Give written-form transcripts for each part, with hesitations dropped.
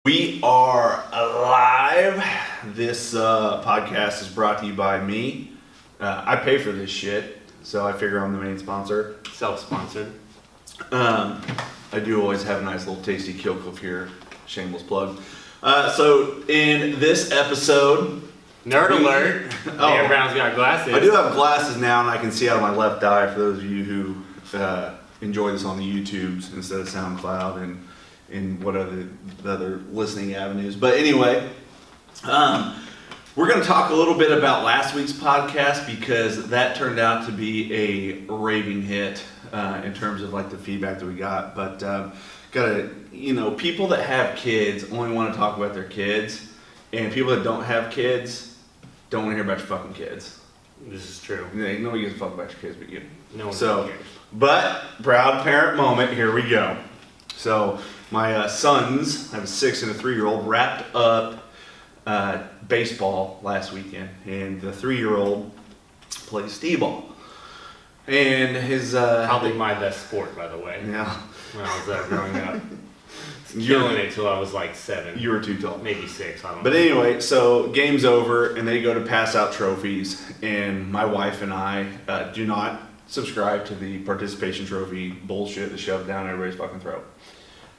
We are live. This podcast is brought to you by me. I pay for this shit, so I figure I'm the main sponsor. Self-sponsored. I do always have a nice little tasty Kill Cliff here. Shameless plug. So in this episode... Nerd alert! Dan Brown's got glasses. I do have glasses now, and I can see out of my left eye for those of you who enjoy this on the YouTubes instead of SoundCloud and in what other the other listening avenues. But anyway, we're going to talk a little bit about last week's podcast because that turned out to be a raving hit in terms of like the feedback that we got. But people that have kids only want to talk about their kids, and people that don't have kids don't want to hear about your fucking kids. This is true. Nobody gives a fuck about your kids but you. No one cares. But proud parent moment. Here we go. So. My sons, I have a 6 and a 3-year-old, wrapped up baseball last weekend, and the 3-year-old plays Steve-ball. And his... Probably my best sport, by the way. Yeah. When I was growing up. Killing it till I was like 7. You were too tall. Maybe 6, I don't know. But anyway, so game's over, and they go to pass out trophies, and my wife and I do not subscribe to the participation trophy bullshit that's shoved down everybody's fucking throat.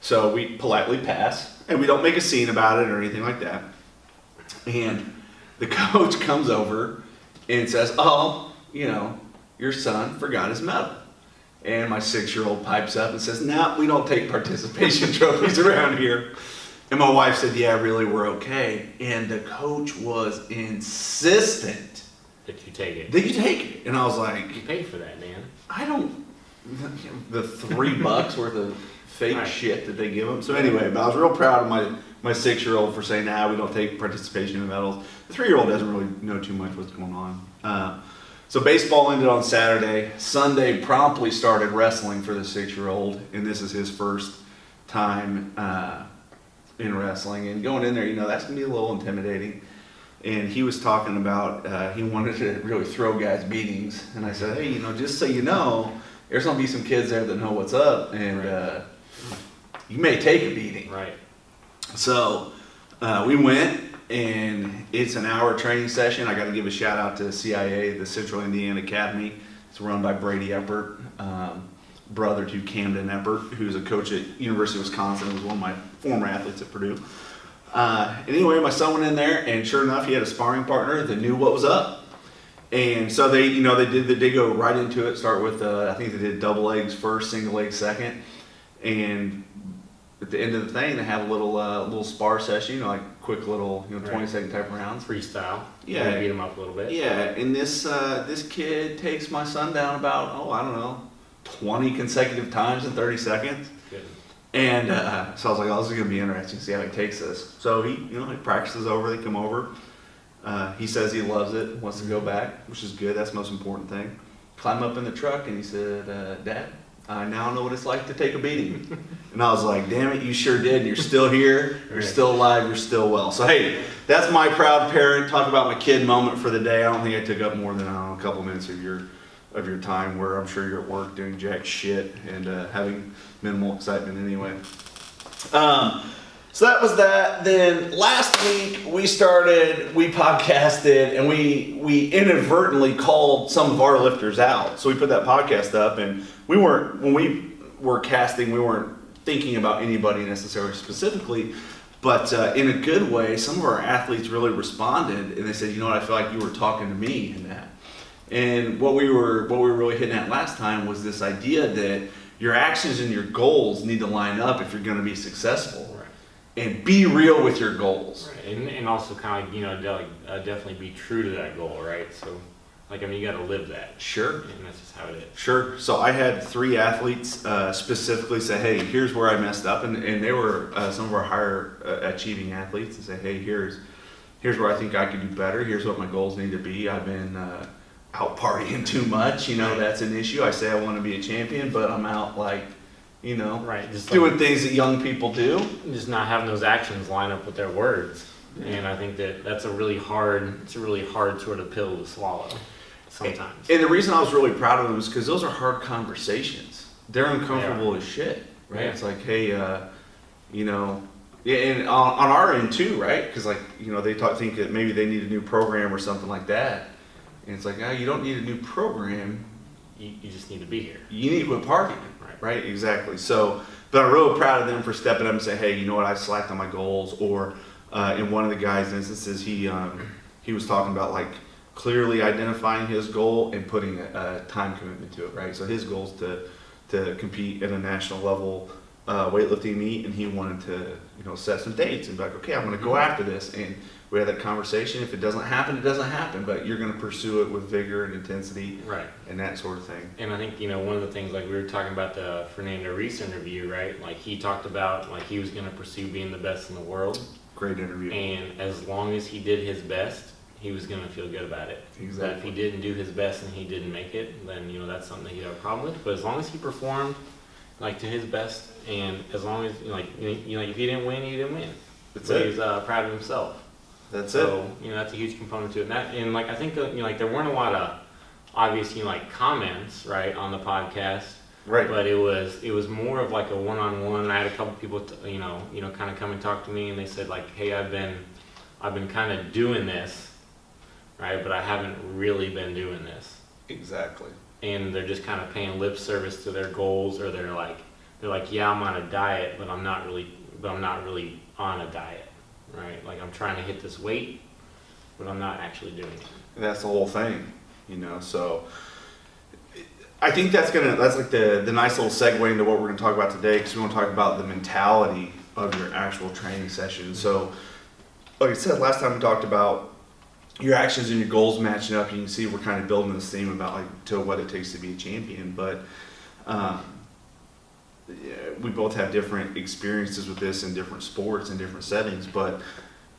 So we politely pass, and we don't make a scene about it or anything like that. And the coach comes over and says, your son forgot his medal. And my 6-year-old pipes up and says, no, we don't take participation trophies around here. And my wife said, yeah, really, we're okay. And the coach was insistent that you take it. And I was like... You paid for that, man. I don't... The $3 worth of... fake shit that they give them. So anyway, but I was real proud of my 6-year-old for saying, we don't take participation in medals. The 3-year-old doesn't really know too much what's going on. So baseball ended on Saturday. Sunday promptly started wrestling for the 6-year-old, and this is his first time in wrestling. And going in there, that's going to be a little intimidating. And he was talking about he wanted to really throw guys beatings. And I said, hey, just so you know, there's going to be some kids there that know what's up. And... you may take a beating. Right. So we went, and it's an hour training session. I got to give a shout out to CIA, the Central Indiana Academy. It's run by Brady Eppert, brother to Camden Eppert, who's a coach at University of Wisconsin. He was one of my former athletes at Purdue. Anyway, my son went in there, and sure enough, he had a sparring partner that knew what was up. And so they go right into it. Start with I think they did double legs first, single leg second. And at the end of the thing, they have a little spar session, like quick little 20-second type rounds. Freestyle. Yeah. Beat him up a little bit. Yeah, and this kid takes my son down about 20 consecutive times in 30 seconds. Good. And so I was like, this is gonna be interesting to see how he takes this. So he practices over. They come over. He says he loves it, wants to go back, which is good. That's the most important thing. Climb up in the truck, and he said, Dad, I now know what it's like to take a beating. And I was like, damn it, you sure did. You're still here. You're still alive. You're still well. So, hey, that's my proud parent. Talk about my kid moment for the day. I don't think I took up more than, a couple minutes of your time where I'm sure you're at work doing jack shit and having minimal excitement anyway. So that was that. Then last week we podcasted, and we inadvertently called some of our lifters out. So we put that podcast up, and when we were casting, we weren't thinking about anybody necessarily specifically, but in a good way, some of our athletes really responded, and they said, I feel like you were talking to me in that. And what we were really hitting at last time was this idea that your actions and your goals need to line up if you're going to be successful. And be real with your goals. Right. And also kind of, definitely be true to that goal, right? So, you got to live that. Sure. And that's just how it is. Sure. So I had 3 athletes specifically say, hey, here's where I messed up. And they were some of our higher achieving athletes and say, hey, here's where I think I could do better. Here's what my goals need to be. I've been out partying too much. That's an issue. I say I want to be a champion, but I'm out just doing things that young people do. Just not having those actions line up with their words. And I think that's a really hard sort of pill to swallow sometimes. And the reason I was really proud of them is because those are hard conversations. They're uncomfortable as shit, right? Yeah. It's like, hey, Yeah, and on our end too, right? Because like, you know, they think that maybe they need a new program or something like that. And it's like, oh, you don't need a new program. You just need to be here. You need to quit partying, Right. right? Exactly. So, but I'm really proud of them for stepping up and saying, hey, you know what? I slacked on my goals. Or in one of the guys' instances, he was talking about like clearly identifying his goal and putting a time commitment to it, right? So his goal is to compete at a national level weightlifting meet, and he wanted to, you know, set some dates and be like, okay, I'm going to go after this. And we had that conversation. If it doesn't happen, it doesn't happen, but you're going to pursue it with vigor and intensity, Right. and that sort of thing. And I think, you know, one of the things, like we were talking about the Fernando Reese interview, right? Like he talked about like he was going to pursue being the best in the world. Great interview. And as long as he did his best, he was going to feel good about it. Exactly. But if he didn't do his best and he didn't make it, then, you know, that's something that he'd have a problem with. But as long as he performed like to his best, and as long as, you know, like, you know, if he didn't win, he didn't win. That's But it. he's proud of himself. That's So, you know, that's a huge component to it. And like, I think, you know, like there weren't a lot of obvious, you know, like comments, right, on the podcast. Right. But it was more of like a one-on-one. I had a couple people, you know, kind of come and talk to me, and they said like, hey, I've been kind of doing this, right, but I haven't really been doing this. Exactly. And they're just kind of paying lip service to their goals, or they're like, yeah, I'm on a diet, but I'm not really on a diet. Right, like I'm trying to hit this weight, but I'm not actually doing it. And that's the whole thing, you know. So I think that's like the nice little segue into what we're gonna talk about today, because we want to talk about the mentality of your actual training session. So, like I said last time, we talked about your actions and your goals matching up. You can see we're kind of building this theme about like to what it takes to be a champion, but. Yeah, we both have different experiences with this in different sports and different settings, but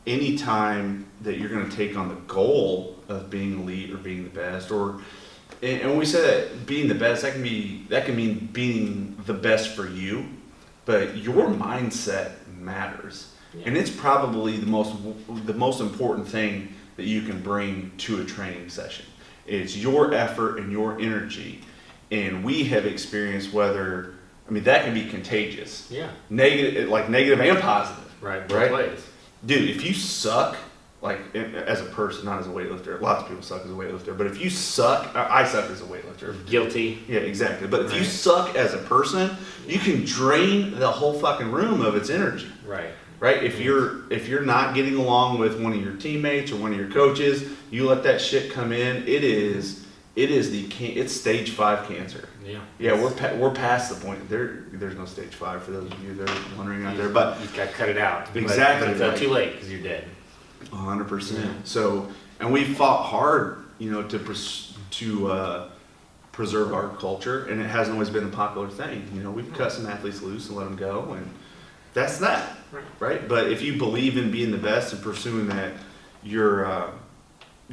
anytime that you're going to take on the goal of being elite or being the best, and when we say that being the best, that can mean being the best for you, but your mindset matters. Yeah. And it's probably the most important thing that you can bring to a training session. It's your effort and your energy. And we have experienced that can be contagious. Yeah. Negative and positive. Right. Both ways. Dude, if you suck, like as a person, not as a weightlifter, lots of people suck as a weightlifter, but if you suck, I suck as a weightlifter. Guilty. Yeah, exactly. But if you Right. suck as a person, you can drain the whole fucking room of its energy. Right. Right? If you're not getting along with one of your teammates or one of your coaches, you let that shit come in, it's stage 5 cancer. Yeah. Yeah, we're past the point. There's no stage 5 for those of you that are wondering out there, but you got to cut it out. Exactly, But it's not right. too late because you're dead. 100%. Yeah. So, and we fought hard, you know, to preserve our culture, and it hasn't always been a popular thing. You know, we've cut some athletes loose and let them go, and that's that, right? But if you believe in being the best and pursuing that, your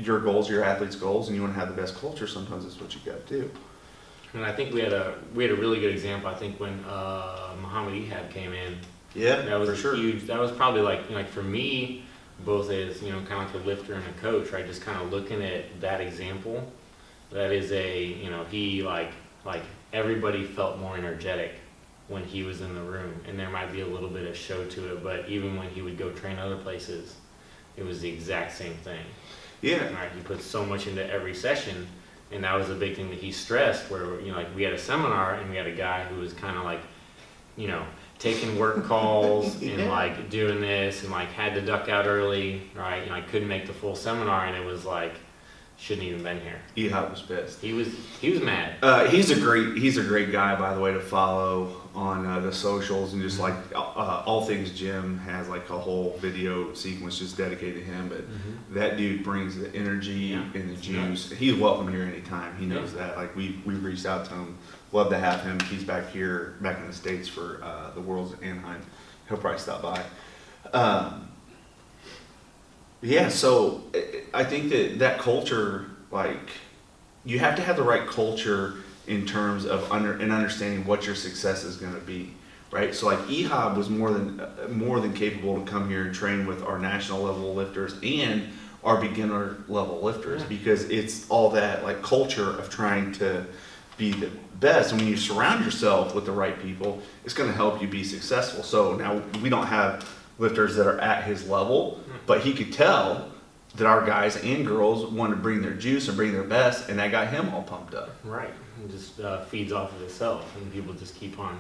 goals, your athletes' goals, and you want to have the best culture, sometimes that's what you got to do. And I think we had a really good example. I think when Muhammad Ehab came in, Yeah, that was for sure. huge. That was probably like for me, both as, you know, kind of like a lifter and a coach, right? Just kind of looking at that example. That is he like everybody felt more energetic when he was in the room, and there might be a little bit of show to it, but even when he would go train other places, it was the exact same thing. Yeah. Right? He put so much into every session, and that was a big thing that he stressed, where, you know, like we had a seminar and we had a guy who was kind of like, you know, taking work calls and Yeah. like doing this and like had to duck out early, right? And I couldn't make the full seminar, and it was like, shouldn't even been here. Ehab was pissed. He was mad. He's a great guy, by the way, to follow on the socials, and just like all things gym has like a whole video sequence just dedicated to him. But that dude brings the energy Yeah. and the juice. He's welcome here anytime. He knows that. Like we've reached out to him. Love to have him. He's back in the States for the Worlds in Anaheim. He'll probably stop by. Yeah, so I think that culture, like, you have to have the right culture in terms of understanding what your success is going to be, right? So like Ehab was more than capable to come here and train with our national level lifters and our beginner level lifters, because it's all that like culture of trying to be the best. And when you surround yourself with the right people, it's going to help you be successful. So now we don't have lifters that are at his level, but he could tell that our guys and girls wanted to bring their juice and bring their best, and that got him all pumped up. Right. It just feeds off of itself, and people just keep on,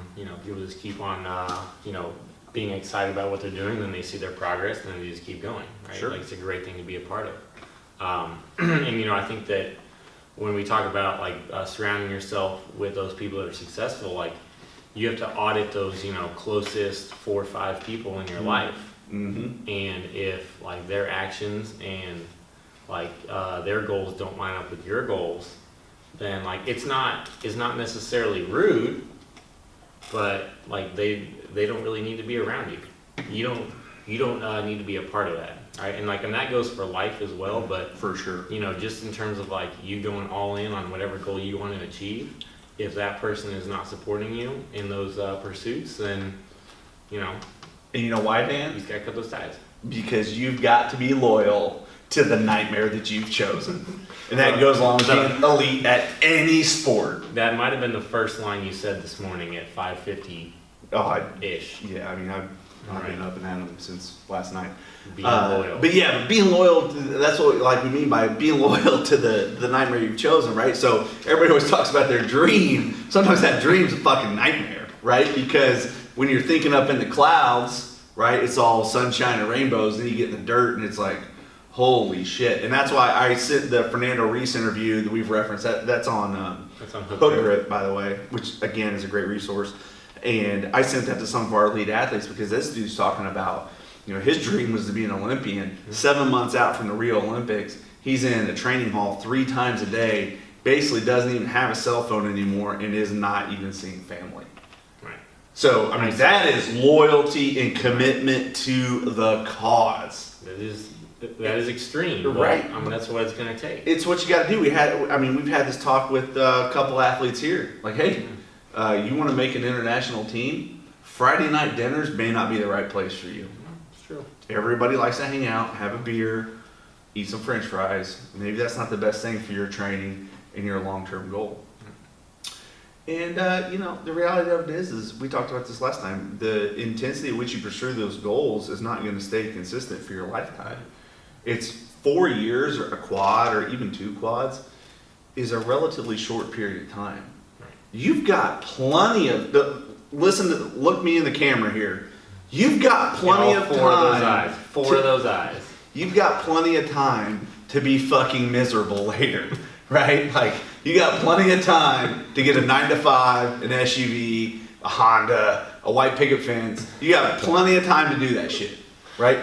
being excited about what they're doing. Then they see their progress, and then they just keep going. Right. Sure. Like, it's a great thing to be a part of. And I think that when we talk about like surrounding yourself with those people that are successful, like you have to audit those, closest 4 or 5 people in your life. Mm-hmm. And if like their actions and like their goals don't line up with your goals, then like it's not necessarily rude, but like they don't really need to be around you. You don't need to be a part of that, right? And that goes for life as well. But For sure. just in terms of like you going all in on whatever goal you want to achieve, if that person is not supporting you in those pursuits, then And you know why, you Dan? just gotta cut those ties. Because you've got to be loyal to the nightmare that you've chosen. And that goes along with being elite at any sport. That might have been the first line you said this morning at 5:50 Oh, ish. yeah, I mean, I've been up and at them since last night. Being loyal. But being loyal, that's what we mean by being loyal to the nightmare you've chosen, right? So everybody always talks about their dream. Sometimes that dream's a fucking nightmare, right? Because when you're thinking up in the clouds, right, it's all sunshine and rainbows, then you get in the dirt and it's like, holy shit. And that's why I sent the Fernando Reese interview that we've referenced. That's on That's on Hook Grip, by the way, which again is a great resource. And I sent that to some of our elite athletes because this dude's talking about, his dream was to be an Olympian. 7 months out from the Rio Olympics, he's in a training hall 3 times a day, basically doesn't even have a cell phone anymore and is not even seeing family. Right. So, I mean, that is loyalty and commitment to the cause. That is extreme. But, Right. I mean, that's what it's gonna take. It's what you got to do. We've had this talk with a couple athletes here. Like, hey, you want to make an international team? Friday night dinners may not be the right place for you. It's true. Everybody likes to hang out, have a beer, eat some French fries. Maybe that's not the best thing for your training and your long-term goal. And the reality of it is we talked about this last time. The intensity at which you pursue those goals is not going to stay consistent for your lifetime. It's 4 years or a quad or even 2 quads is a relatively short period of time. You've got plenty of look me in the camera here. You've got plenty of time. Four of those eyes. You've got plenty of time to be fucking miserable later, right? Like you got plenty of time to get a 9-to-5, an SUV, a Honda, a white picket fence. You got plenty of time to do that shit, right?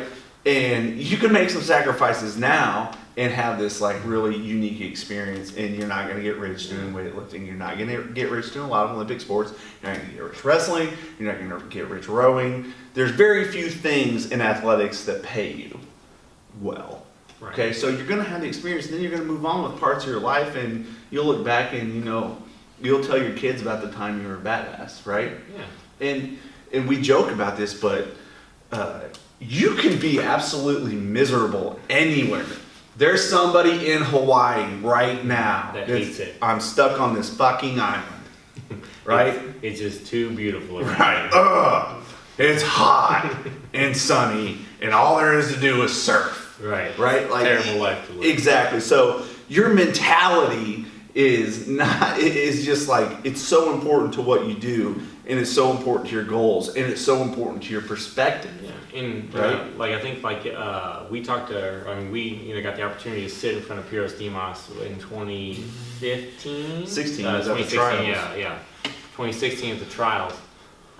And you can make some sacrifices now and have this like really unique experience, and you're not going to get rich doing weightlifting. You're not going to get rich doing a lot of Olympic sports. You're not going to get rich wrestling. You're not going to get rich rowing. There's very few things in athletics that pay you well. Right. Okay, so you're going to have the experience, and then you're going to move on with parts of your life, and you'll look back and you'll tell your kids about the time you were a badass, right? Yeah. And we joke about this, but you can be absolutely miserable anywhere. There's somebody in Hawaii right now that hates it. I'm stuck on this fucking island, right? It's just too beautiful. Right. Ugh. It's hot and sunny, and all there is to do is surf. Right. Right. Like terrible life to live. Exactly. So your mentality is just like it's so important to what you do, and it's so important to your goals, and it's so important to your perspective. Yeah. And Right. I think we talked to, we got the opportunity to sit in front of Piros Dimas in 2015. 16 was at the 2016, trials. yeah. 2016 at the trials.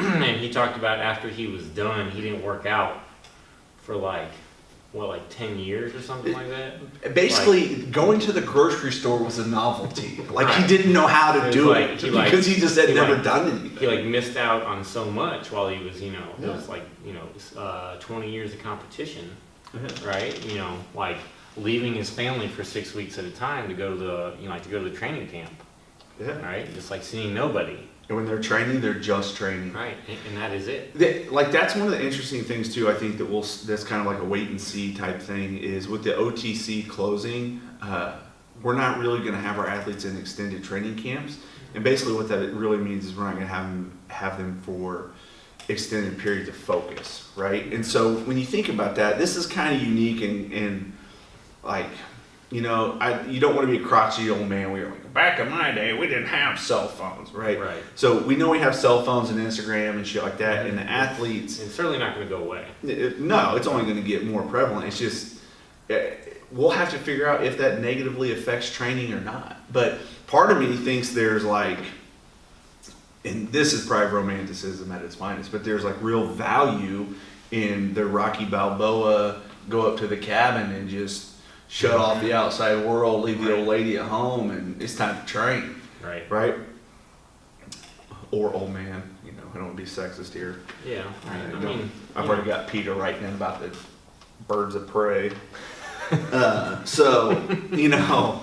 And he talked about after he was done, he didn't work out for 10 years or something like that? Basically, going to the grocery store was a novelty. Like he Right. didn't know how to It was do like- it he because he just had he never like- done anything. He missed out on so much while he was, it Yeah. was 20 years of competition, Yeah. right? Leaving his family for 6 weeks at a time to go to the training camp, Yeah. right? Just seeing nobody, And when they're training, they're just training. right? And that is it. That's one of the interesting things too. I think that's kind of like a wait and see type thing is with the OTC closing. We're not really going to have our athletes in extended training camps, and basically what that really means is we're not going to have them for extended periods of focus, right? And so when you think about that, this is kind of unique and like, you know, you don't want to be a crotchety old man where you're like, back in my day, we didn't have cell phones, right? Right. So we know we have cell phones and Instagram and shit like that, and the athletes, It's certainly not going to go away. no, it's only going to get more prevalent. It's just, we'll have to figure out if that negatively affects training or not. But part of me thinks there's like, and this is probably romanticism at its finest, but there's like real value in the Rocky Balboa go up to the cabin and just shut off the outside world, leave the old lady at home, and it's time to train. Right. Right? Or old man, you know, I don't want to be sexist here. Yeah. I I don't- mean, I've already got Peter writing in about the birds of prey. So, you know,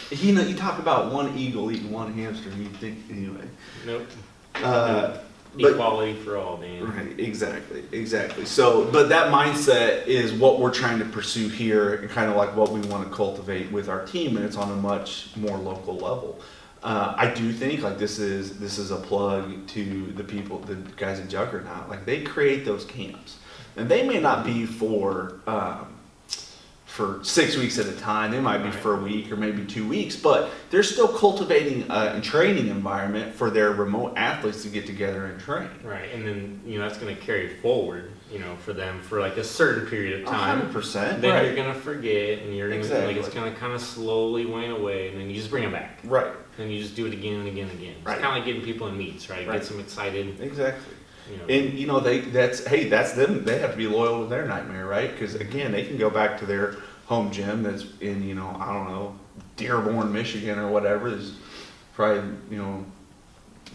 you talk about one eagle eating one hamster, and you think, anyway. nope. But, Equality for all, Dan. right, exactly. So, but that mindset is what we're trying to pursue here, and kind of like what we want to cultivate with our team, and it's on a much more local level. I do think like this is a plug to the people, the guys at Juggernaut. Like they create those camps, and they may not be for 6 weeks at a time. They might be Right. for a week or maybe 2 weeks, but they're still cultivating a training environment for their remote athletes to get together and train. Right. And then, that's going to carry forward, for them for like a certain period of time. 100%. Then Right. you're going to forget, and you're going to, Exactly. it's going to kind of slowly wane away, and then you just bring them back. Right. And you just do it again and again and again. It's Right. kind of like getting people in meets, right? Right. Gets them excited. Exactly. You know. And that's them. They have to be loyal to their nightmare, right? Because again, they can go back to their home gym that's in, I don't know, Dearborn, Michigan or whatever. Is probably,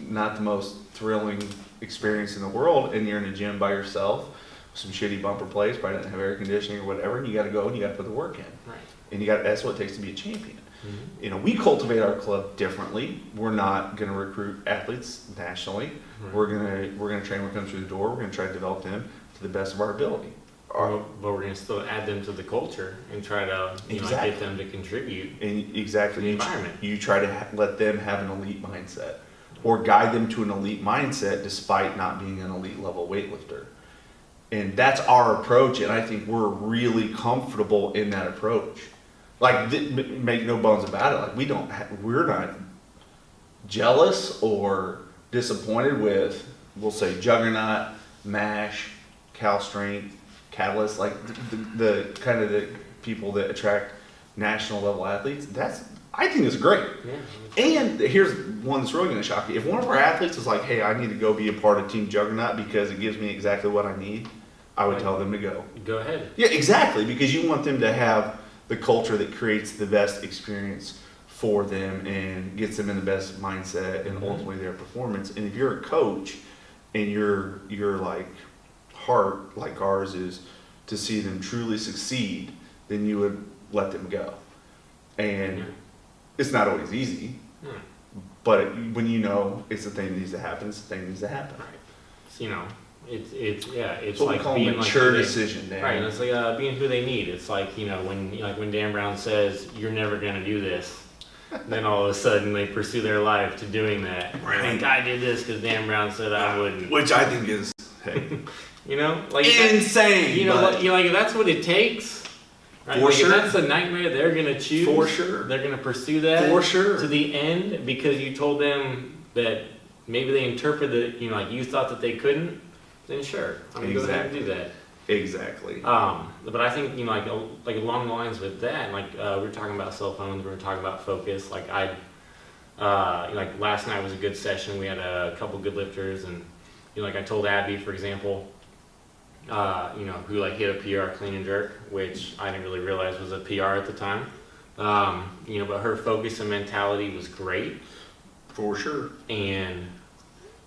not the most thrilling experience in the world, and you're in a gym by yourself, with some shitty bumper plates, probably doesn't have air conditioning or whatever, and you got to go and you got to put the work in, Right. and that's what it takes to be a champion. Mm-hmm. We cultivate our club differently. We're not going to recruit athletes nationally. Right. We're gonna train what comes through the door. We're gonna try to develop them to the best of our ability. But we're going to still add them to the culture and try to Exactly. get them to contribute. And exactly, The environment. you try to let them have an elite mindset, or guide them to an elite mindset despite not being an elite level weightlifter. And that's our approach, and I think we're really comfortable in that approach. Like, make no bones about it. Like, we're not jealous or disappointed with, we'll say, Juggernaut, MASH, Cal Strength, Catalyst, like the kind of the people that attract national level athletes. I think it's great. Yeah. And here's one that's really going to shock you. If one of our athletes is like, hey, I need to go be a part of Team Juggernaut because it gives me exactly what I need, I would tell them to go. Go ahead. Yeah, exactly, because you want them to have the culture that creates the best experience for them and gets them in the best mindset and ultimately their performance. And if you're a coach and your like heart, like ours is, to see them truly succeed, then you would let them go. And it's not always easy, Yeah. but when it's the thing that needs to happen, it's the thing that needs to happen. Right. So, it's It's what we like call a being mature like who decision, Dan. Right, and it's like being who they need. It's like when Dan Brown says you're never gonna do this, then all of a sudden they pursue their life to doing that. Right. Like I did this because Dan Brown said I wouldn't. Which I think is, hey, Like insane. like if that's what it takes. Right? For Like, sure. If that's the nightmare they're gonna choose. For sure. They're gonna pursue that. For sure. To the end because you told them that maybe they interpreted it, like you thought that they couldn't. Then sure, I'm gonna go ahead and do that. Exactly. But I think like along the lines with that, like we were talking about cell phones, we were talking about focus. Like like last night was a good session. We had a couple good lifters, and like I told Abby, for example, who like hit a PR clean and jerk, which I didn't really realize was a PR at the time. But her focus and mentality was great, For sure. and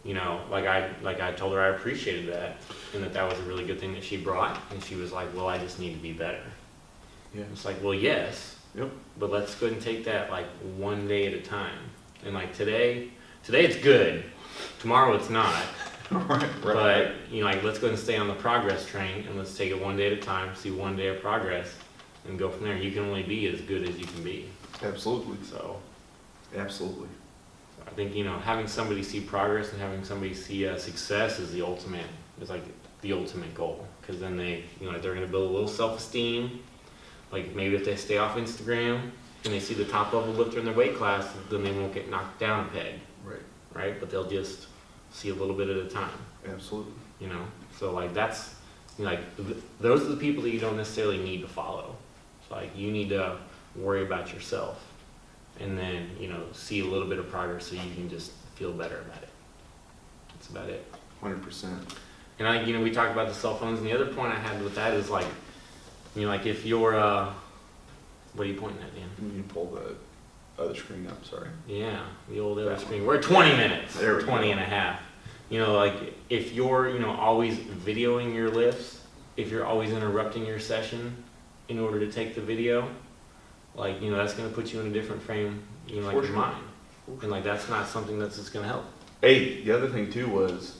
like I told her I appreciated that, and that was a really good thing that she brought, and she was like, well, I just need to be better. Yeah. It's like, well, yes, Yep. but let's go ahead and take that like one day at a time. And like today it's good, tomorrow it's not. Right. But like let's go ahead and stay on the progress train, and let's take it one day at a time, see one day of progress, and go from there. You can only be as good as you can be. Absolutely. So, Absolutely. I think, you know, having somebody see progress and having somebody see success is like the ultimate goal. Because then they, you know, they're going to build a little self-esteem. Like maybe if they stay off Instagram and they see the top level lifter in their weight class, then they won't get knocked down a peg, Right. right? But they'll just see a little bit at a time, Absolutely. you know? So like that's, you know, like those are the people that you don't necessarily need to follow. So like you need to worry about yourself and then, you know, see a little bit of progress so you can just feel better about it. That's about it. 100%. And I, you know, we talked about the cell phones, and the other point I had with that is like, you know, like if you're, what are you pointing at, Dan? You can pull the other screen up, sorry. Yeah, the old other That screen. We're at 20 minutes, There we 20 go. and a half. You know, like if you're, you know, always videoing your lifts, if you're always interrupting your session in order to take the video, like, you know, that's going to put you in a different frame, you know, like For your sure. mind. And like that's not something that's just going to help. Hey, the other thing too was,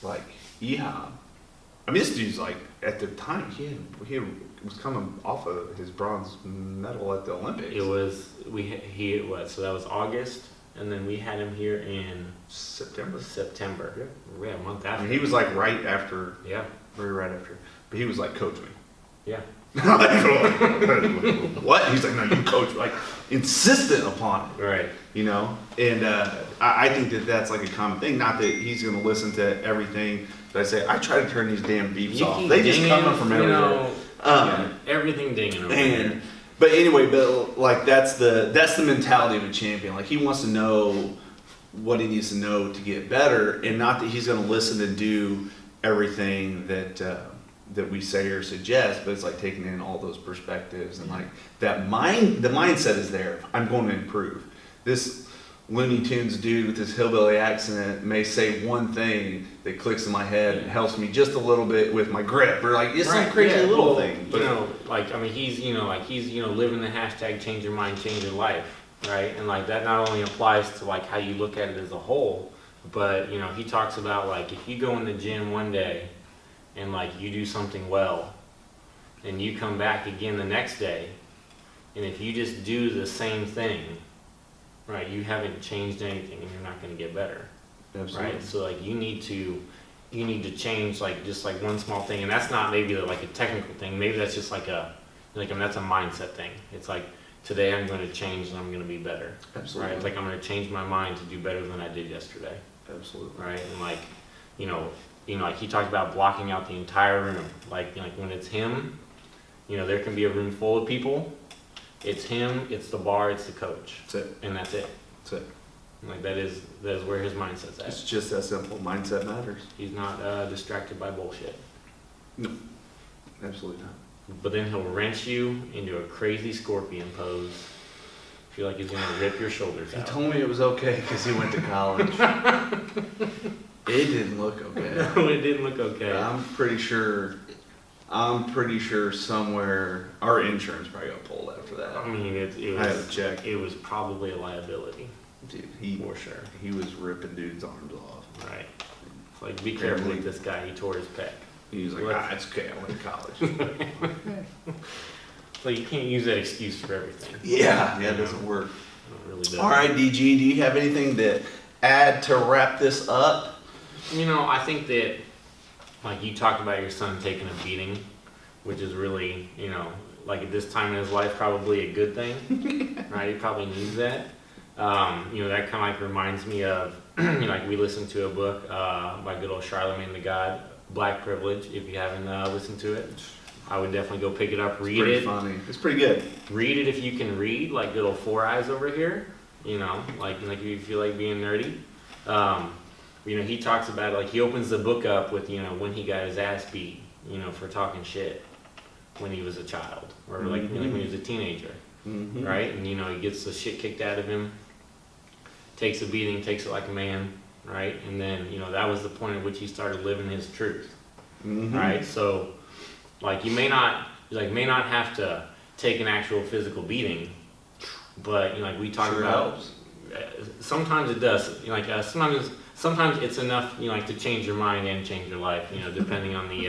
like, Ehab. I mean, this dude's like, at the time, he was coming off of his bronze medal at the Olympics. It was, so that was August, and then we had him here in September. September. Yeah. Yeah, a month I after. mean, he was like right after, Yeah, very right after. But he was like, coach me. yeah. What? He's like, no, you coach. Like, insistent upon it. Right. You know, and I think that that's like a common thing. Not that he's going to listen to everything that I say. I try to turn these damn beeps You off. keep They just dinging, come from you everywhere. know, Um, everything dinging over and there. but anyway, but like that's the mentality of a champion. Like he wants to know what he needs to know to get better, and not that he's going to listen and do everything that that we say or suggest. But it's like taking in all those perspectives and like that mind. The mindset is there. I'm going to improve. This Looney Tunes dude with his hillbilly accent may say one thing that clicks in my head and helps me just a little bit with my grip, or like it's some crazy yeah, little well, thing. But you know, like I mean, he's living the hashtag change your mind, change your life, right? And like that not only applies to like how you look at it as a whole, but you know, he talks about like if you go in the gym one day and like you do something well, and you come back again the next day, and if you just do the same thing, right, you haven't changed anything, and you're not going to get better. absolutely. Right, so like you need to change like just like one small thing, and that's not maybe like a technical thing. Maybe that's just like I mean, that's a mindset thing. It's like today I'm going to change and I'm going to be better. Absolutely. Right, it's like I'm going to change my mind to do better than I did yesterday. Absolutely. Right, and like you know like he talked about blocking out the entire room. Like when it's him, you know, there can be a room full of people. It's him, it's the bar, it's the coach, That's it. and that's it. That's it. Like that is where his mindset's at. It's just that simple. Mindset matters. He's not distracted by bullshit. Absolutely not. But then he'll wrench you into a crazy scorpion pose. Feel like he's gonna rip your shoulders He out. told me it was okay because he went to college. It didn't look okay. No, it didn't look okay. I'm pretty sure somewhere our insurance probably got pulled after I that. mean, it I had was to check. it was probably a liability Dude, for sure. he was ripping dudes' arms off. Right. It's like be careful with this guy. He tore his pec. He was like, it's okay. I went to college. So you can't use that excuse for everything. yeah, it doesn't work. It really doesn't. All right, DG, do you have anything to add to wrap this up? You know, I think that, like you talked about your son taking a beating, which is really, you know, like at this time in his life, probably a good thing, right? He probably needs that. You know, that kind of like reminds me of, you know, like we listened to a book by good old Charlemagne the God, Black Privilege. If you haven't listened to it, I would definitely go pick it up, read Pretty it. funny. It's pretty good. Read it if you can read, like good old Four Eyes over here, you know, like if you feel like being nerdy. You know, he talks about it, like he opens the book up with, you know, when he got his ass beat, you know, for talking shit when he was a child, or like, you know, when he was a teenager, Mm-hmm. right? And, you know, he gets the shit kicked out of him, takes a beating, takes it like a man, right? And then, you know, that was the point at which he started living his truth, Mm-hmm. right? So, like, you may not have to take an actual physical beating, but, you know, like we talked Sure about, helps. sometimes it does. You know, like sometimes it's enough, you know, like to change your mind and change your life, you know, depending on the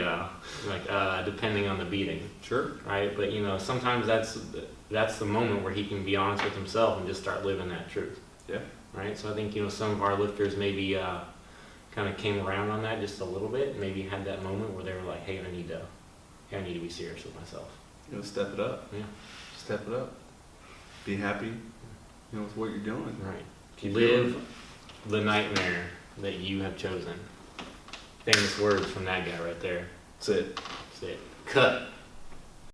depending on the beating, Sure. right? But you know, sometimes that's the moment where he can be honest with himself and just start living that truth. Yeah. right? So I think, some of our lifters maybe kind of came around on that just a little bit, maybe had that moment where they were like, hey, I need to be serious with myself. Step it up. Yeah. Step it up. Be happy, with what you're doing. Right. Keep Live doing the nightmare that you have chosen. Famous words from that guy right there. That's it. That's it. Cut.